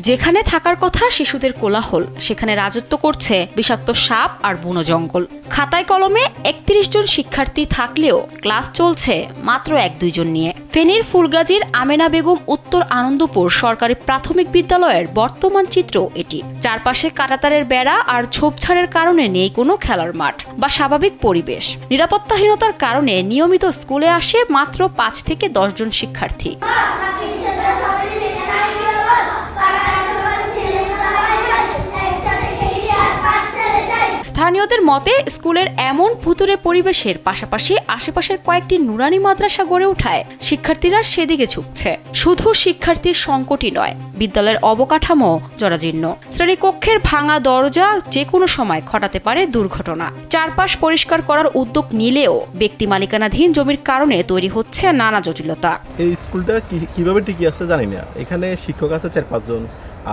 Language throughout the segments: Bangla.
যেখানে থাকার কথা শিশুদের কোলাহল, সেখানে রাজত্ব করছে বিষাক্ত সাপ আর বুনো জঙ্গল। খাতায় কলমে ৩১ জন শিক্ষার্থী থাকলেও ক্লাস চলছে মাত্র ১-২ জন নিয়ে। ফেনীর ফুলগাজীর আমেনা বেগম উত্তর আনন্দপুর সরকারি প্রাথমিক বিদ্যালয়ের বর্তমান চিত্র এটি। চারপাশে কাঁটাতারের বেড়া আর ঝোপঝাড়ের কারণে নেই কোনো খেলার মাঠ বা স্বাভাবিক পরিবেশ। নিরাপত্তাহীনতার কারণে নিয়মিত স্কুলে আসে মাত্র ৫ থেকে ১০ জন শিক্ষার্থী। স্থানীয়দের মতে, স্কুলের এমন ভুতুড়ে পরিবেশের পাশাপাশি আশেপাশের কয়েকটি নুরানি মাদ্রাসা গড়ে ওঠায় শিক্ষার্থীরা সেদিকে ঝুঁকছে। শুধু শিক্ষার্থীর সংকটই নয়, বিদ্যালয়ের অবকাঠামো জরাজীর্ণ। শ্রেণীকক্ষের ভাঙা দরজা যে কোনো সময় ঘটাতে পারে দুর্ঘটনা। চারপাশ পরিষ্কার করার উদ্যোগ নিলেও ব্যক্তি মালিকানাধীন জমির কারণে তৈরি হচ্ছে নানা জটিলতা। এই স্কুলটা কিভাবে টিকে আছে জানি না। এখানে শিক্ষক আছে ৪-৫ জন,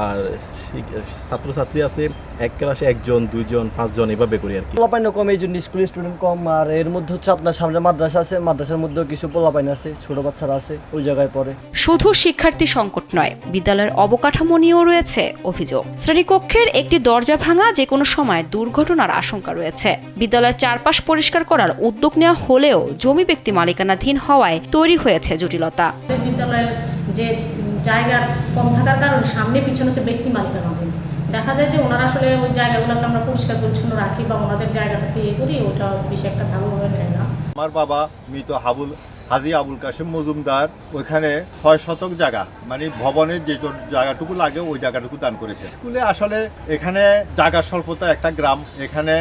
আর ছাত্রছাত্রী আছে এক ক্লাসে ১ জন, ২ জন, ৫ জন এভাবে করি আর কি। পোলাপাইনও কম, এই জন্য স্কুলের স্টুডেন্ট কম। আর এর মধ্যে হচ্ছে আপনার সামনে মাদ্রাসা আছে, মাদ্রাসার মধ্যেও কিছু পোলাপাইন আছে, ছোট বাচ্চারা আছে, ওই জায়গায় পড়ে। শুধু শিক্ষার্থী সংকট নয়, বিদ্যালয়ের অবকাঠামো নিয়েও রয়েছে অভিযোগ। শ্রেণীকক্ষের একটি দরজা ভাঙা, যে কোনো সময় দুর্ঘটনার আশঙ্কা রয়েছে। বিদ্যালয়ের চারপাশ পরিষ্কার করার উদ্যোগ নেওয়া হলেও জমি ব্যক্তি মালিকানাধীন হওয়ায় তৈরি হয়েছে জটিলতা। বিদ্যালয়ের যে জায়গা কম থাকার কারণে সামনে পিছনে হচ্ছে ব্যক্তি মালিকানাধীন। দেখা যায় যে ওনারা আসলে ওই জায়গাগুলোকে আমরা পরিষ্কার পরিচ্ছন্ন রাখি বা ওনাদের জায়গাটাকে করি, ওটা বেশি একটা ভালোভাবে নেয় না। আমার বাবা মৃত হাজী আবুল কাশেম মজুমদার ওইখানে ৬ শতক জায়গা, মানে ভবনের যে জায়গাটুকু লাগে ওই জায়গাটুকু দান করেছে। স্কুলে আসলে এখানে জায়গার স্বল্পতা, একটা গ্রাম, এখানে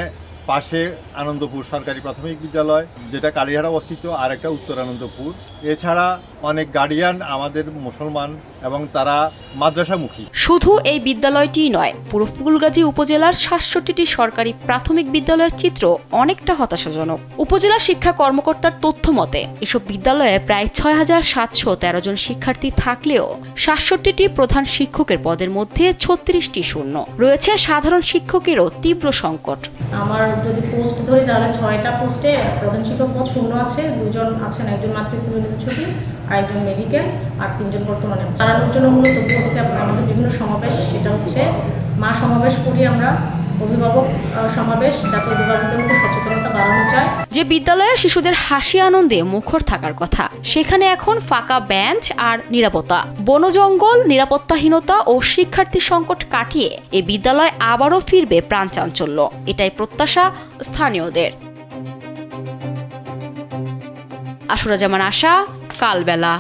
পাশে আনন্দপুর সরকারি প্রাথমিক বিদ্যালয় যেটা কালীহারা অবস্থিত, আর একটা উত্তর আনন্দপুর। এছাড়া অনেক গার্ডিয়ান আমাদের মুসলমান এবং তারা মাদ্রাসামুখী। শুধু এই বিদ্যালয়টিই নয়, পুরো ফুলগাজী উপজেলার ৬৭টি সরকারি প্রাথমিক বিদ্যালয়ের চিত্র অনেকটা হতাশাজনক। উপজেলা শিক্ষা কর্মকর্তার তথ্য মতে, এসব বিদ্যালয়ে প্রায় ৬,৭১৩ জন শিক্ষার্থী থাকলেও ৬৭টি প্রধান শিক্ষকের পদের মধ্যে ৩৬টি শূন্য। রয়েছে সাধারণ শিক্ষকেরও তীব্র সংকট। আমার যদি পোস্ট ধরি তাহলে 6টা পোস্টে প্রধান শিক্ষক পদ শূন্য আছে, 2 জন আছেন, একজন মাতৃত্বজনিত ছুটি আর একজন মেডিকেল, আর 3 জন বর্তমানে চালানোর জন্য মূলত বলছে আমাদের বিভিন্ন সমাবেশ, সেটা হচ্ছে মা সমাবেশ করি আমরা, অভিভাবক সমাবেশ, যাতে অভিভাবকদের মধ্যে সচেতনতা বাড়ানো যায়। যে বিদ্যালয়ে শিশুদের হাসি আনন্দে মুখর থাকার কথা, সেখানে এখন ফাঁকা বেঞ্চ আর নিরাপত্তা। বনজঙ্গল, নিরাপত্তাহীনতা ও শিক্ষার্থী সংকট কাটিয়ে এই বিদ্যালয় আবারও ফিরবে প্রাণচাঞ্চল্য, এটাই প্রত্যাশা স্থানীয়দের। আশুরা জামান আশা, কালবেলা।